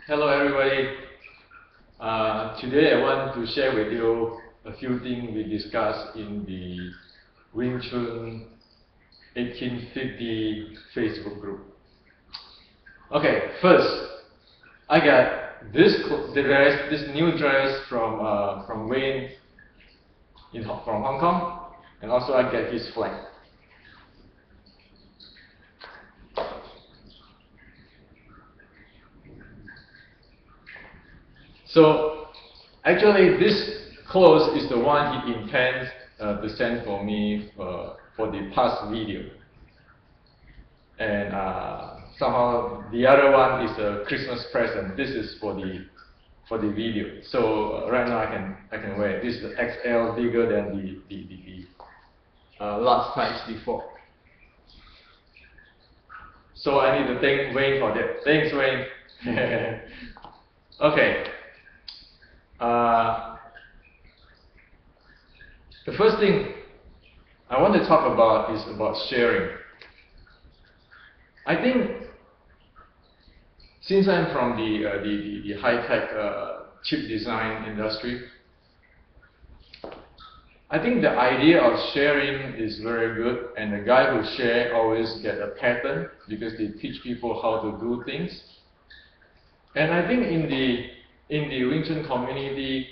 Hello everybody. Today I want to share with you a few things we discussed in the WingChun 1850 Facebook group. Okay, first I got this new dress from Wayne from Hong Kong, and also I get his flag. So actually this clothes is the one he intends to send for me for the past video. And somehow the other one is a Christmas present. This is for the video. So right now I can wear it. This is the XL, bigger than the large size before. So I need to thank Wayne for that. Thanks, Wayne. Okay. The first thing I want to talk about is about sharing. I think since I'm from the high-tech chip design industry, I think the idea of sharing is very good, and the guy who share always get a pattern because they teach people how to do things. And I think in the WingChun community,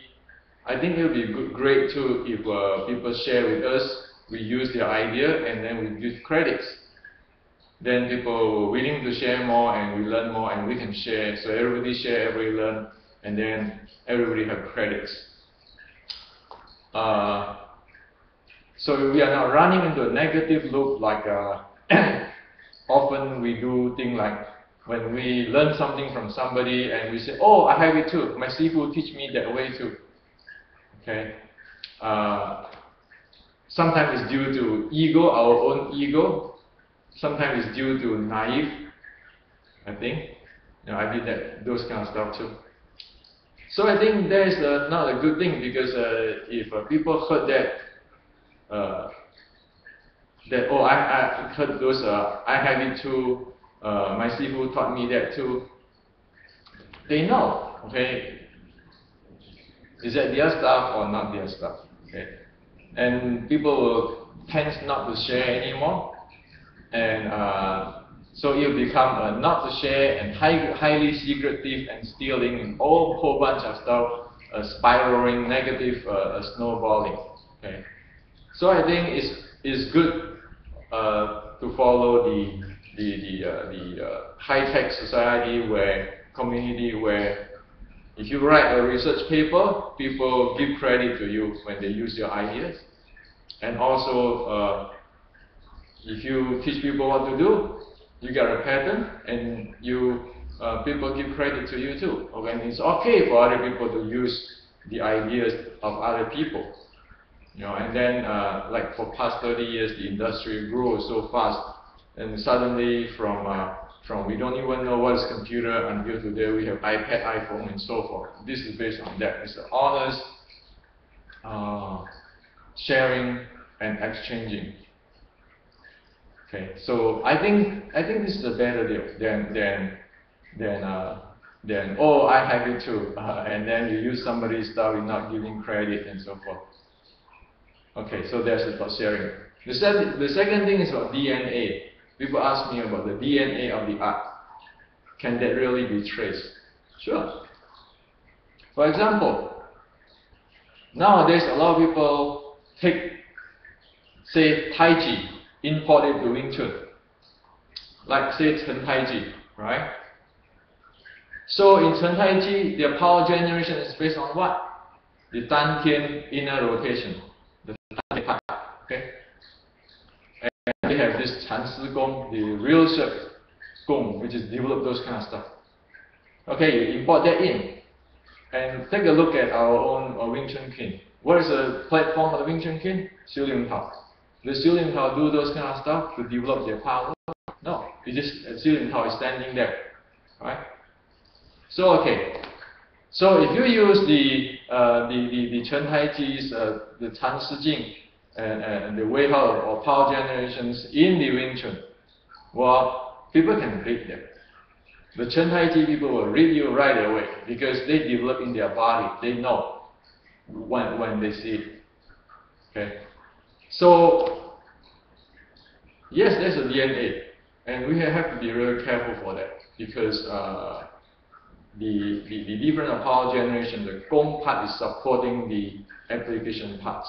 I think it would be great too if people share with us, we use their idea, and then we give credits. Then people willing to share more, and we learn more, and we can share. So everybody share, everybody learn, and then everybody have credits. So we are not running into a negative loop like often we do things like when we learn something from somebody and we say, oh, I have it too. My sifu teach me that way too. Okay. Sometimes it's due to ego, our own ego. Sometimes it's due to naive, I think. I did those kind of stuff too. So I think that is not a good thing, because if people heard that oh, I heard those, I have it too, my sifu taught me that too, they know, okay, is that their stuff or not their stuff, okay? And people will tend not to share anymore, and so it will become not to share and highly secretive and stealing and whole bunch of stuff, spiraling, negative, snowballing. Okay, so I think it's good to follow the high-tech society community where if you write a research paper, people give credit to you when they use your ideas, and also if you teach people what to do, you get a pattern, and people give credit to you too. Okay, and it's okay for other people to use the ideas of other people. And then like for past 30 years, the industry grew so fast, and suddenly from we don't even know what is computer until today we have iPad, iPhone, and so forth. This is based on that. It's honest sharing and exchanging. Okay, so I think this is a better deal than oh, I have it too, and then you use somebody's stuff, you're not giving credit and so forth. Okay, so that's about sharing. The second thing is about DNA. People ask me about the DNA of the art. Can that really be traced? Sure. For example, nowadays a lot of people take, say, Tai Chi, import it to WingChun. Like say Chen Tai Chi, right? So in Chen Tai Chi, their power generation is based on what? The Dan Tian inner rotation. The okay? And they have this Chan Si Gong, the real shape Gong, which is develop those kind of stuff. Okay, you import that in, and take a look at our own WingChun King. What is the platform of the WingChun King? Xiu Ling Tao. Does Xiu Ling Tao do those kind of stuff to develop their power? No, it just Xiu Ling Tao is standing there, right? So okay, so if you use the Chen Tai Chi's the Chan Si Jing and the way how or power generations in the WingChun, well, people can read them. The Chen Tai Chi people will read you right away because they develop in their body. They know when they see it. Okay. So yes, there's a DNA, and we have to be really careful for that because the different power generation, the Gong part is supporting the application parts.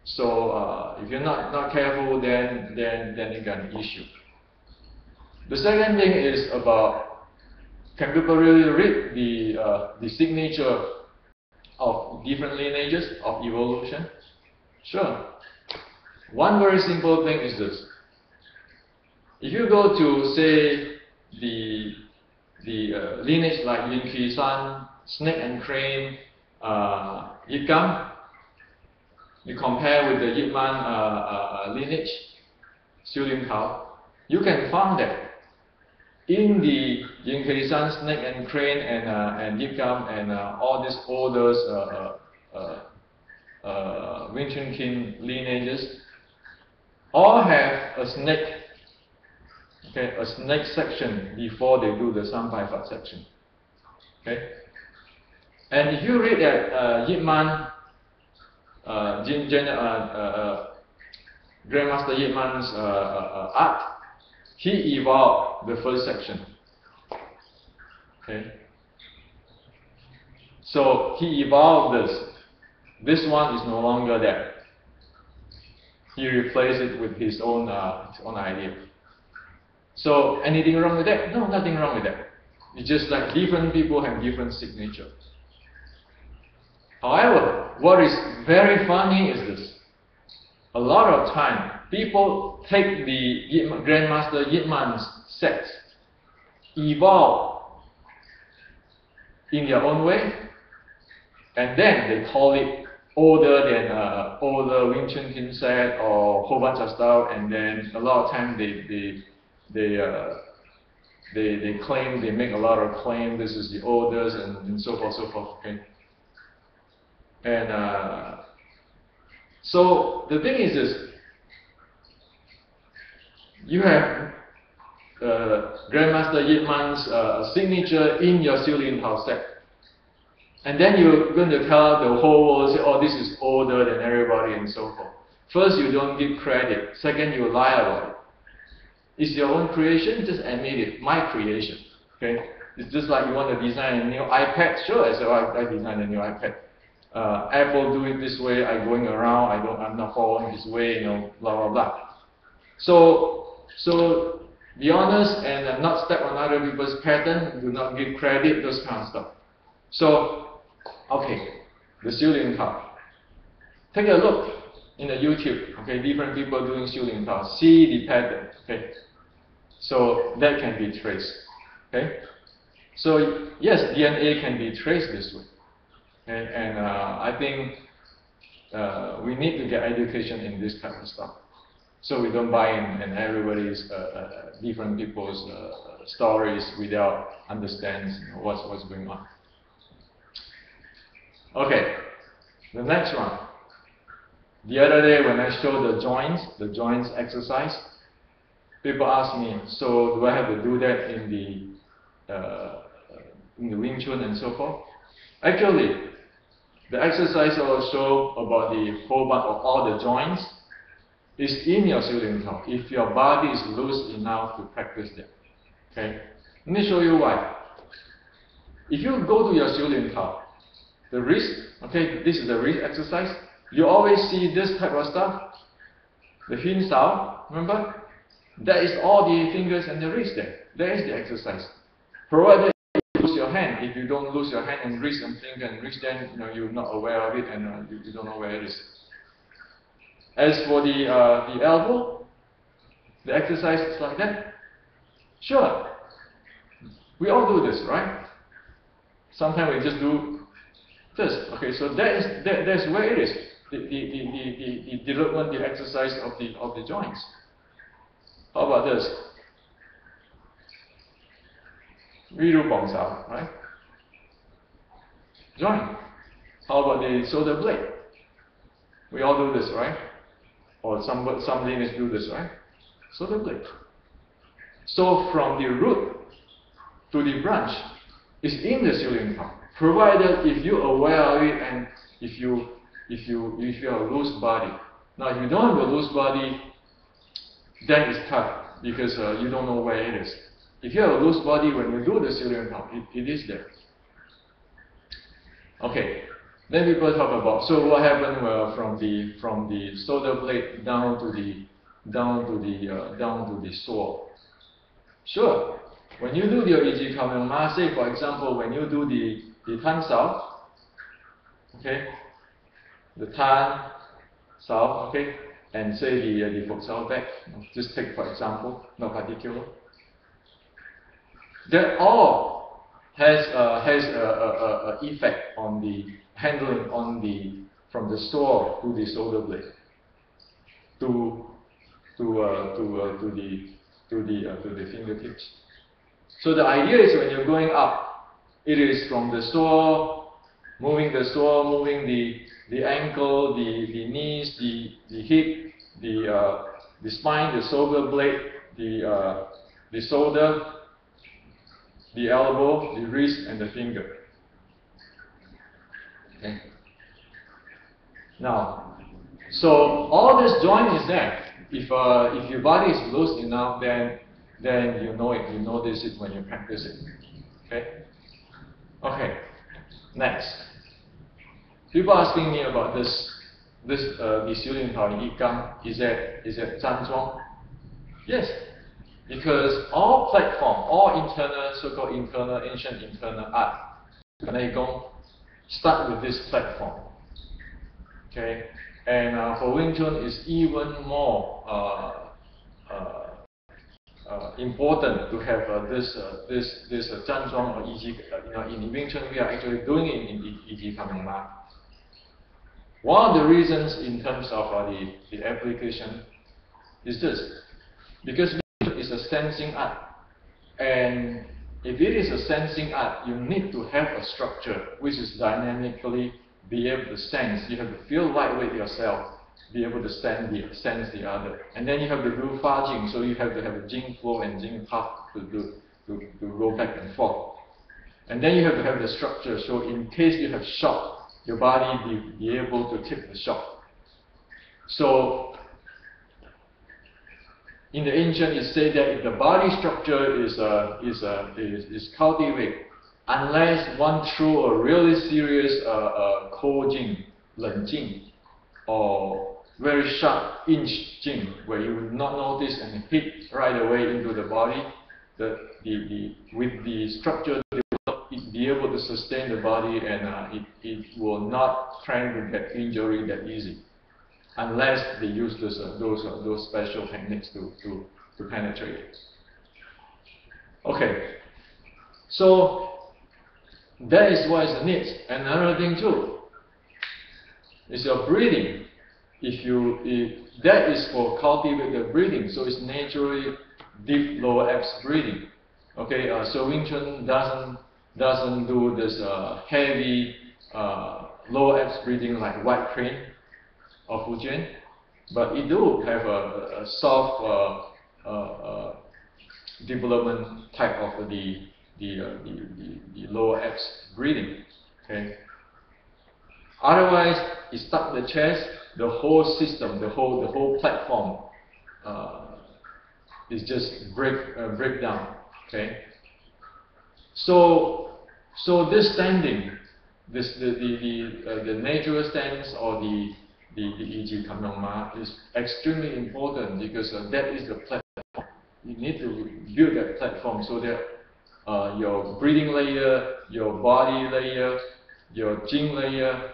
So if you're not careful, then you got an issue. The second thing is about, can people really read the signature of different lineages of evolution? Sure. One very simple thing is this. If you go to, say, the lineage like WingChun, snake and crane, Yigam, you compare with the Yipman lineage, Xiulin Tao, you can find that in the WingChun, snake and crane, and Yigam, and all these older WingChun King lineages, all have a snake. Okay, a snake section before they do the Sampai section. Okay, and if you read that Yipman, Grandmaster Yipman's art, he evolved the first section. Okay, so he evolved this. This one is no longer there. He replaced it with his own idea. So anything wrong with that? No, nothing wrong with that. It's just like different people have different signature. However, what is very funny is this. A lot of time, people take the Grandmaster Yipman's set, evolve in their own way, and then they call it older than older WingChun Kin set or whole bunch of stuff, and then a lot of time they claim, they make a lot of claim, this is the oldest, and so forth, okay? And so the thing is this, you have Grandmaster Yipman's signature in your Xiulin Tao set. And then you're going to tell the whole world, say, oh, this is older than everybody, and so forth. First, you don't give credit. Second, you lie about it. It's your own creation, just admit it. My creation. Okay? It's just like you want to design a new iPad. Sure, I designed a new iPad. Apple do it this way. I'm going around. I'm not following his way. You know, blah blah blah. So be honest and not step on other people's pattern. Do not give credit. Those kind of stuff. So, okay, the Xiulin Tao. Take a look in the YouTube. Okay, different people doing Xiulin Tao. See the pattern. Okay. So that can be traced. Okay? So yes, DNA can be traced this way. Okay? And I think we need to get education in this kind of stuff. So we don't buy in everybody's different people's stories without understanding what's going on. Okay, the next one. The other day when I showed the joints exercise, people ask me, so do I have to do that in the WingChun and so forth? Actually, the exercise I will show about the whole bunch of all the joints is in your Xiulin Tao if your body is loose enough to practice them. Okay? Let me show you why. If you go to your Xiulin Tao, the wrist, okay, this is the wrist exercise. You always see this type of stuff. The Hin Sao, remember? That is all the fingers and the wrist there. That is the exercise. Provided you lose your hand. If you don't lose your hand and wrist and finger and wrist, then you're not aware of it and you don't know where it is. As for the elbow, the exercise is like that. Sure, we all do this, right? Sometimes we just do this. Okay, so that's where it is. The development, the exercise of the joints. How about this? Viru Bong Sao, right? Joint. How about the shoulder blade? We all do this, right? Or some lineages do this, right? Shoulder blade. So from the root, to the branch is in the ceiling top, provided if you're aware of it and if you have a loose body. Now, if you don't have a loose body, then it's tough because you don't know where it is. If you have a loose body, when you do the ceiling top, it is there. Okay, then people talk about, so what happened from the shoulder blade down to the sole. Sure, when you do your EG Kamehameha, say for example, when you do the Tan Sao, okay, the Tan Sao, okay, and say the Fuk Sao back, just take for example, no particular. That all has a effect on the handling from the sole to the shoulder blade to the fingertips. So the idea is when you're going up, it is from the sole, moving the ankle, the knees, the hip, the spine, the shoulder blade, the shoulder, the elbow, the wrist, and the finger. Okay. Now, so all this joint is there. If your body is loose enough, then you know it. You notice it when you practice it. Okay. Okay. Next, people asking me about the ceiling tao in Yigang. Is that Zhanzhuang? Yes. Because all platform, all internal, so-called internal, ancient internal art, Gong, start with this platform. Okay, and for WingChun, it's even more important to have this Zhanzhuang or EG. In WingChun, we are actually doing it in EG Kamehameha. One of the reasons in terms of the application is this, because is a sensing art, and if it is a sensing art, you need to have a structure which is dynamically be able to sense. You have to feel lightweight yourself, be able to sense the other, and then you have to do fa jing, so you have to have a jing flow and jing path to go back and forth, and then you have to have the structure, so in case you have shock, your body be able to take the shock. So in the ancient, it said that if the body structure is cultivated, unless one through a really serious cold jing, len jing, or very sharp inch jing, where you will not notice and hit right away into the body, with the structure, they will not be able to sustain the body, and it will not try to get injury that easy, unless they use those special techniques to penetrate it. Okay, so that is what is neat. Another thing too is your breathing. If that is for cultivated breathing, so it's naturally deep lower abs breathing. Okay, so WingChun doesn't do this heavy lower abs breathing like white crane of Fujian, but it do have a soft development type of the lower abs breathing. Okay. Otherwise, it stuck the chest, the whole system, the whole platform is just break down. Okay. So this standing, the natural stance or the EG Kamehameha is extremely important, because that is the platform. You need to build that platform so that your breathing layer, your body layer, your jing layer,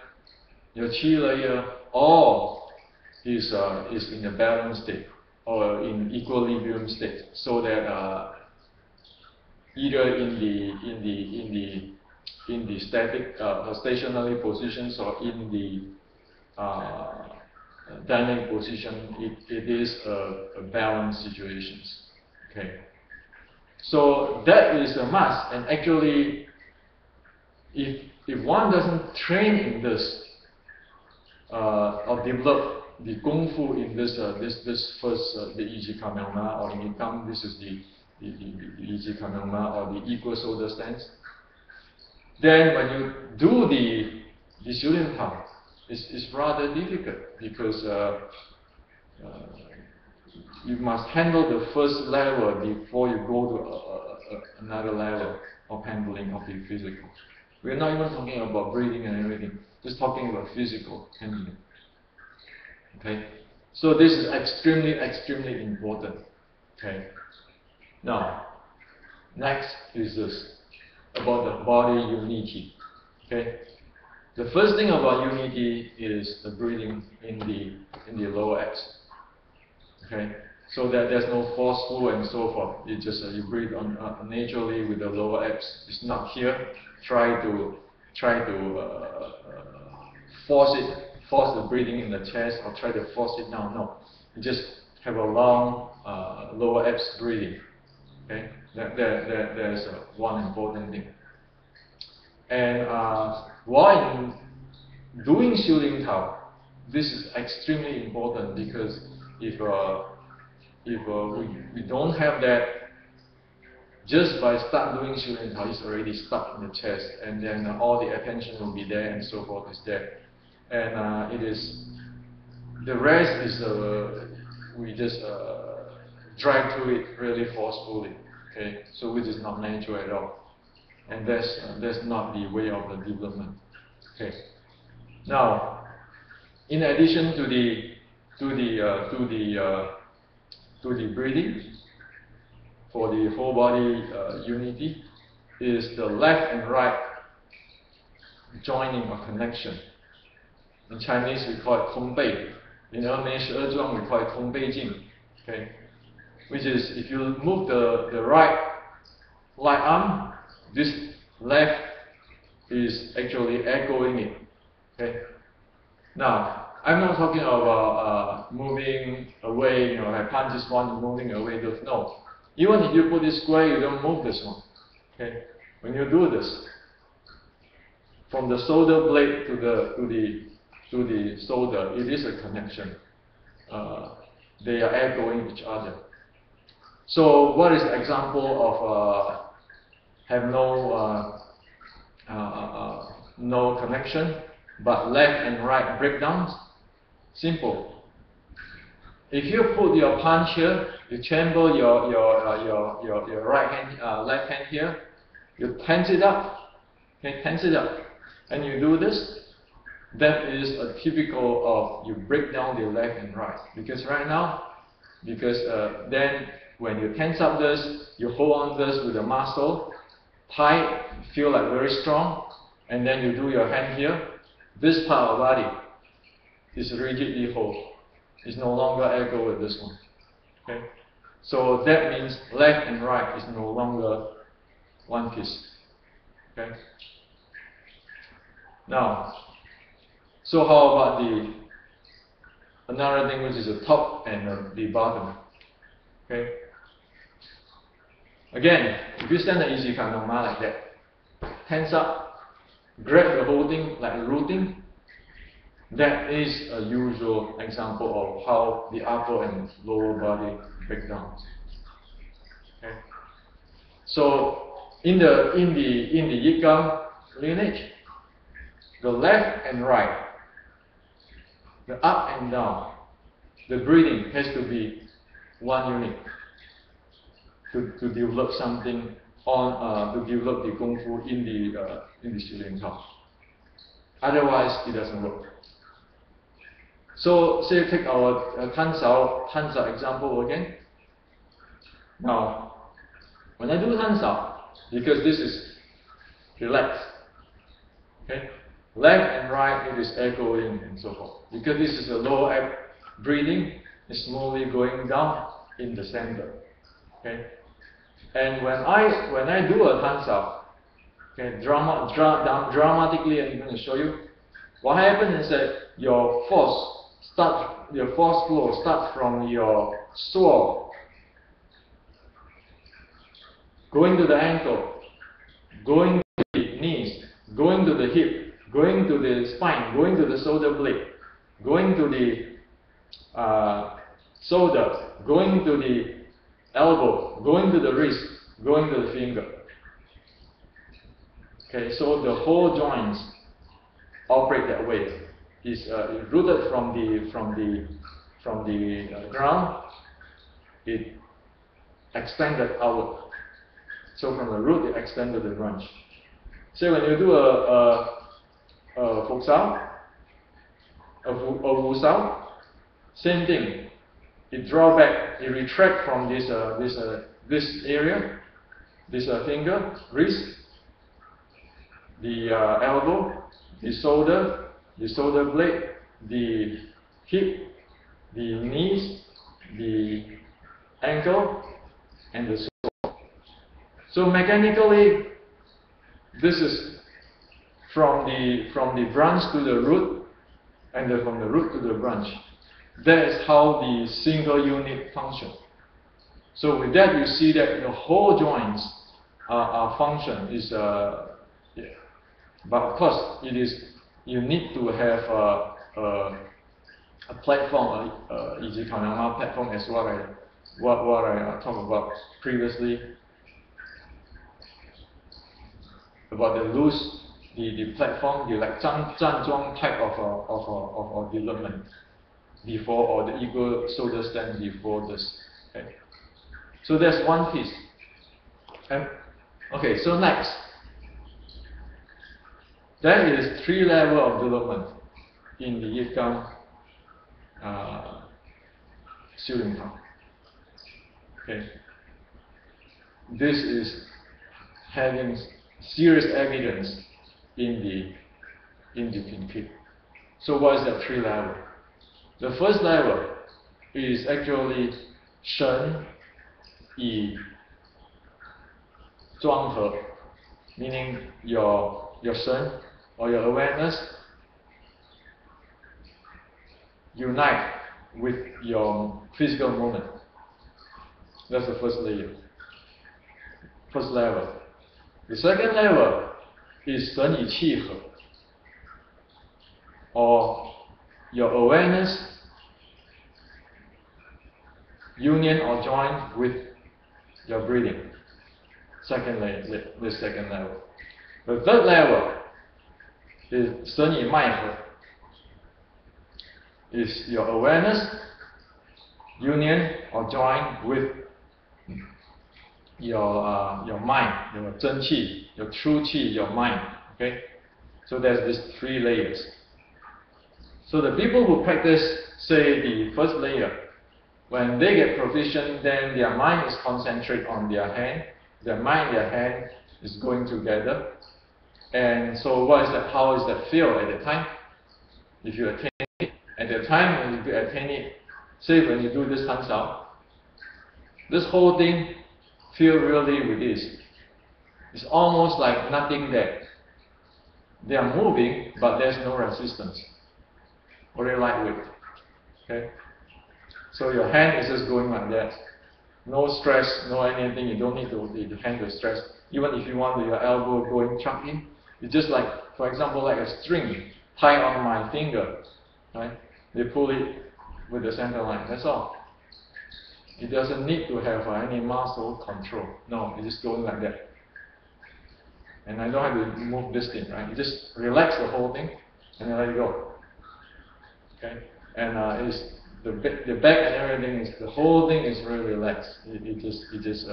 your qi layer, all is in a balanced state or in equilibrium state, so that either in the static stationary positions or in the dynamic position, it is a balanced situations. Okay, so that is a must. And actually, if one doesn't train in this or develop the kung fu in this first the EG Kamehameha or in Yigang, this is easy kanama or the equal shoulder stance. Then when you do the shooting tao, it's rather difficult because you must handle the first level before you go to another level of handling of the physical. We're not even talking about breathing and everything, just talking about physical handling. Okay? So this is extremely important. Okay? Now, next is this, about the body unity. Okay? The first thing about unity is the breathing in the lower abs. Okay? So that there's no forceful and so forth. It just you breathe on naturally with the lower abs. It's not here. Try to force the breathing in the chest or try to force it down. No, you just have a long lower abs breathing. Okay, there's one important thing. And while doing shooting tao, this is extremely important because if we don't have that, just by start doing shooting tao, it's already stuck in the chest, and then all the attention will be there and so forth is there. And it is, the rest is, we just drag through it really forcefully, okay? So which is not natural at all. And that's not the way of the development, okay? Now, in addition to the breathing, for the whole body unity, is the left and right joining or connection. In Chinese we call it 通背. In Erme 12状 we call it 通背镜. Okay, which is if you move the right arm, this left is actually echoing it. Okay. Now, I'm not talking about moving away, I can't just want moving away. No. Even if you put it square, you don't move this one. Okay. When you do this, from the shoulder blade to the shoulder, it is a connection. They are echoing each other. So, what is the example of have no connection, but left and right breakdowns? Simple. If you put your punch here, you chamber your right hand, left hand here, you tense it up, okay, tense it up, and you do this. That is a typical of you break down the left and right. Because right now, then when you tense up this, you hold on this with the muscle tight, feel like very strong, and then you do your hand here. This part of the body is rigidly hold. It's no longer echo with this one. Okay? So that means left and right is no longer one piece. Okay? Now, so how about another thing, which is the top and the bottom? Okay? Again, if you stand an easy kanama like that, tense up, grab the whole thing like rooting, that is a usual example of how the upper and lower body break down. Okay? So in the Yikam lineage, the left and right, the up and down, the breathing has to be one unit to develop something to develop the Kung Fu in the shooting tao. Otherwise, it doesn't work. So, say take our Tan example again. Now, when I do Tan because this is relaxed, okay, left and right it is echoing and so forth. Because this is a lower ab breathing, it's slowly going down in the center. Okay, and when I do a Tan okay, dramatically, I'm going to show you what happens is that your force flow starts from your sole, going to the ankle, going to the knees, going to the hip, going to the spine, going to the shoulder blade, going to the shoulder, going to the elbow, going to the wrist, going to the finger. Okay, so the whole joints operate that way. It's rooted from the ground. It extended outward. So from the root, it extended the branch. So when you do a Phục sao, a Wu sao, same thing. It draw back, it retract from this area, this finger, wrist, the elbow, the shoulder blade, the hip, the knees, the ankle, and the sole. So mechanically, this is from the branch to the root, and then from the root to the branch. That is how the single unit function. So with that, you see that the whole joints function is. Yeah. But of course, you need to have a platform, easy platform, as what I talked about previously, about the loose, the platform, the like 站桩 type of development before, or the eagle shoulder stand before this. Okay, so that's one piece. And okay, so next, there is 3 levels of development in the Yigang shooting town. Okay, this is having serious evidence in the Pinky. So what is that 3 level? The first level is actually Shen Yi Zhuang He, meaning your Shen or your awareness unite with your physical movement. That's the first layer. First level. The second level is Shen Yi Qi He, or your awareness union or join with your breathing. Second layer, the second level. The third level is Shen Yi Mai He, is your awareness union or join with your mind, your zhen qi, your true qi, your mind. Okay, so there's these 3 layers. So the people who practice, say, the first layer, when they get proficient, then their mind is concentrated on their hand. Their mind, their hand is going together. And so what is that? How is that feel at the time? If you attain it, at the time when you attain it, say when you do this hand sao, this whole thing feel really released. It's almost like nothing there. They are moving, but there's no resistance. Very lightweight. Okay? So your hand is just going like that. No stress, no anything. You don't need the hand to stress. Even if you want your elbow going chuck in, it's just like, for example, like a string tied on my finger. Right? They pull it with the center line. That's all. It doesn't need to have any muscle control. No, it's just going like that. And I don't have to move this thing, right? You just relax the whole thing and then let it go. Okay? And it's the back and everything is, the whole thing is really relaxed. It's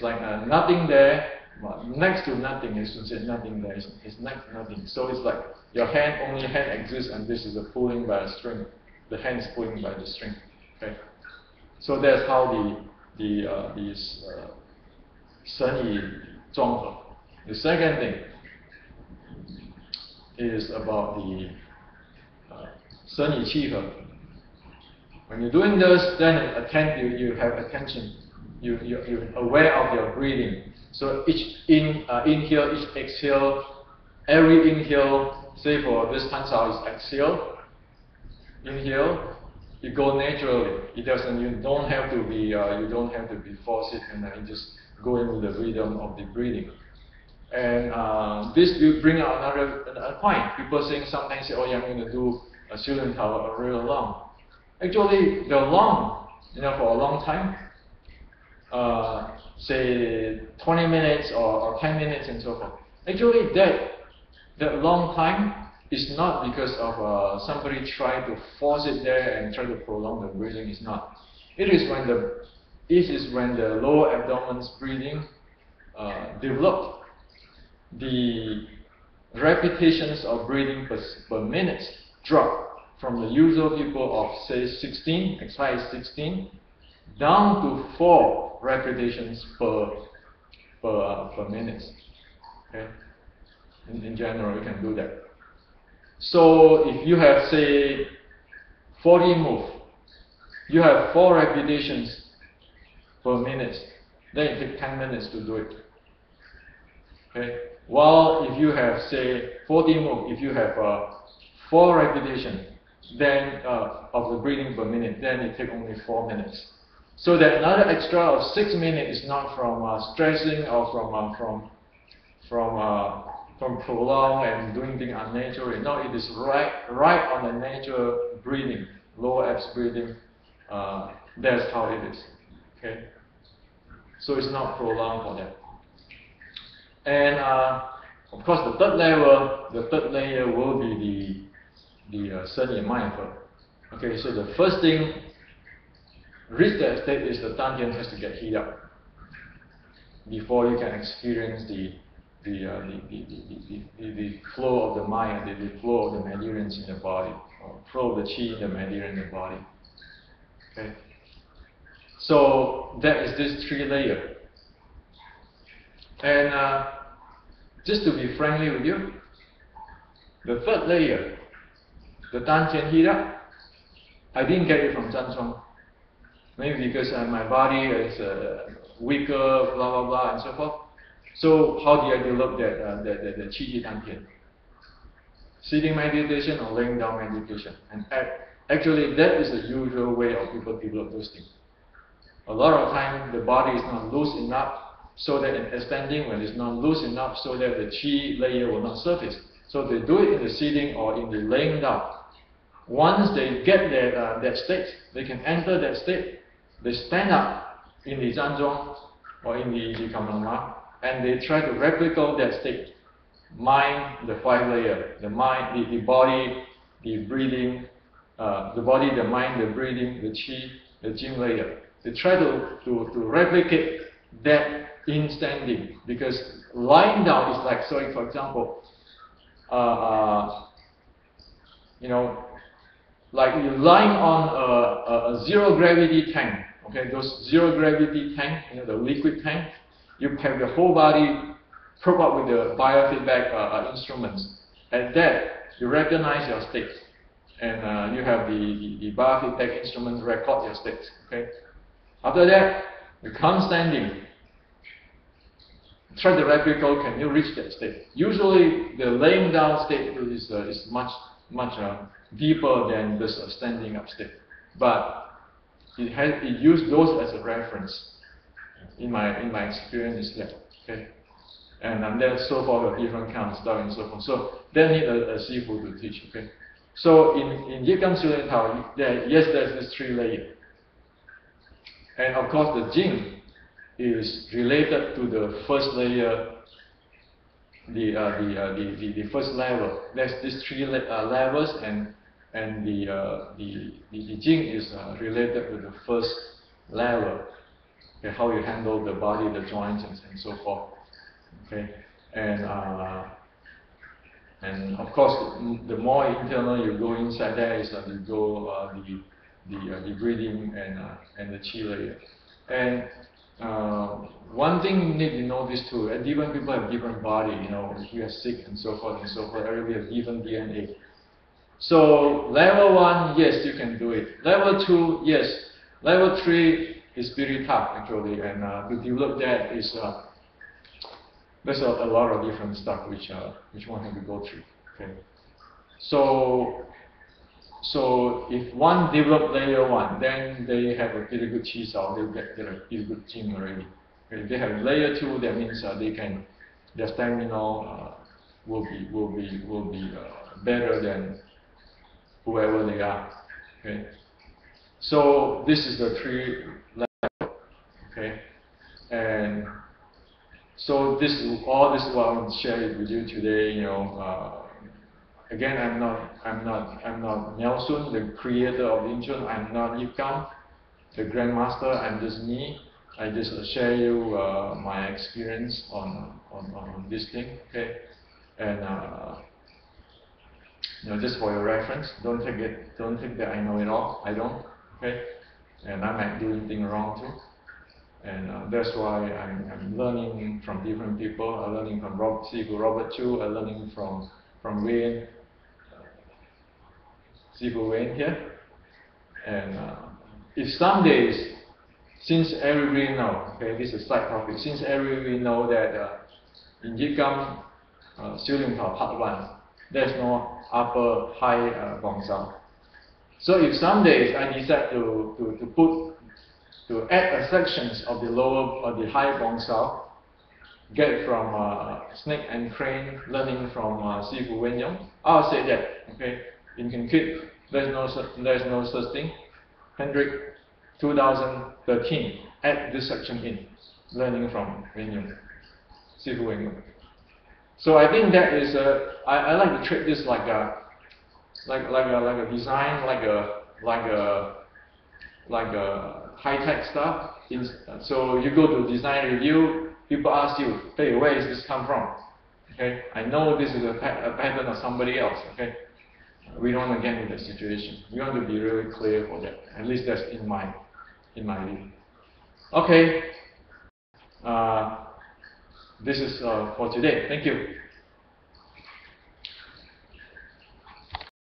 like nothing there, but next to nothing. You should say nothing there. It's next to nothing. So it's like your only hand exists, and this is a pulling by a string. The hand is pulling by the string. Okay. So that's how the Shen Yi Zhuang He. The second thing is about the Shen Yi Qi He. When you're doing this, then you have attention. You're aware of your breathing. So each inhale, each exhale, every inhale, say for this hand sao is exhale, inhale, you go naturally. You don't have to be forced, and you just go into the rhythm of the breathing. And this will bring out another point. People sometimes say, oh yeah, I'm going to do a student tower really long. Actually, the long for a long time, say 20 minutes or 10 minutes and so forth. Actually, that long time is not because of somebody trying to force it there and try to prolong the breathing. It's not. It is when the lower abdomen's breathing developed. The repetitions of breathing per minute drop from the usual people of say 16, as high as 16, down to 4 repetitions per minute. Okay, in general, you can do that. So if you have say 40 move, you have 4 repetitions per minute, then it takes 10 minutes to do it. Okay. While if you have say 40 move, if you have 4 repetitions, then of the breathing per minute, then it takes only 4 minutes. So that another extra of 6 minutes is not from stressing or from prolonged and doing things unnaturally. No, it is right on the natural breathing, lower abs breathing. That's how it is. Okay. So it's not prolonged for that. And of course, the third layer will be the 身也脉合. Okay, so the first thing reach that state is the Dantian has to get heated up before you can experience the flow of the mind, the flow of the meridians in the body, or flow of the chi in the meridian in the body. Okay, so that is this 3 layer. And just to be friendly with you, the third layer, the Dantian heat up, I didn't get it from Zhanchuan. Maybe because my body is weaker, blah blah blah, and so forth. So how do I develop the Qi Dantian? Sitting meditation or laying down meditation. And actually, that is the usual way of people develop those things. A lot of time, the body is not loose enough, so that in extending, when it's not loose enough, so that the Qi layer will not surface. So they do it in the sitting or in the laying down. Once they get that state, they can enter that state. They stand up in the Zhanzhuang or in the Kamlama, and they try to replicate that state. Mind, the 5 layer, the mind, the body, the breathing, the body, the mind, the breathing, the Qi, the Jing layer. They try to replicate that in standing, because lying down is like, so for example, like you're lying on a zero gravity tank. Okay, those zero gravity tank, the liquid tank, you have your whole body propped up with the biofeedback instruments. At that, you recognize your state, and you have the biofeedback instruments record your state. Okay. After that, you come standing. Try to replicate. Can you reach that state? Usually, the laying down state is much deeper than this standing up state, but it used those as a reference. In my experience, is that okay, and then so forth, different kind of stuff and so forth. So they need a sifu to teach. Okay, so in Yikang Sulen Tao, yes, there's this 3 layer, and of course the Jing is related to the first layer, the first level. There's these 3 levels, and the Jing is related to the first level. Okay, how you handle the body, the joints, and so forth. Okay, and of course, the more internal you go inside, there is you go the breathing and the Qi layer. And one thing you need to notice too, different people have different body. If you are sick and so forth, everybody has different DNA. So level 1, yes, you can do it. Level 2, yes. Level 3 is pretty tough actually, and to develop that is there's a lot of different stuff which one has to go through. Okay. So if one develop layer 1, then they have a pretty good Qi Sao, they'll get a pretty good Jing already. Okay. If they have layer 2, that means their stamina will be better than whoever they are. Okay. So this is the 3 level, okay? And so this is all this is what I want to share with you today. Again, I'm not Nelson, the creator of WingChun. I'm not Yikam, the grandmaster. I'm just me. I just share you my experience on this thing, okay? And just for your reference, don't think that I know it all. I don't, okay? And I might do anything wrong too. And that's why I'm learning from different people. I'm learning from Sifu Robert Chu. I'm learning from Wayne, Sifu Wayne here. And if some days, since everybody know, okay, this is side topic. Since everybody know that in Yikam, Xiuling Tao Part 1, there's no upper high Gong Sao. So if some days I decide to add a sections of the lower or the high Gong Sao, get from Snake and Crane, learning from Sifu Wen Yong, I'll say that, okay, in Kinkit, there's no such thing. Hendrik, 2013, add this section in, learning from Wen Yong, Sifu Wen Yong. So I think that is I like to treat this like a design, like a high-tech stuff. So you go to design review, people ask you, hey, where is this come from? Okay, I know this is a pattern of somebody else. Okay, we don't want to get into that situation. We want to be really clear for that. At least that's in my view. Okay, this is for today. Thank you.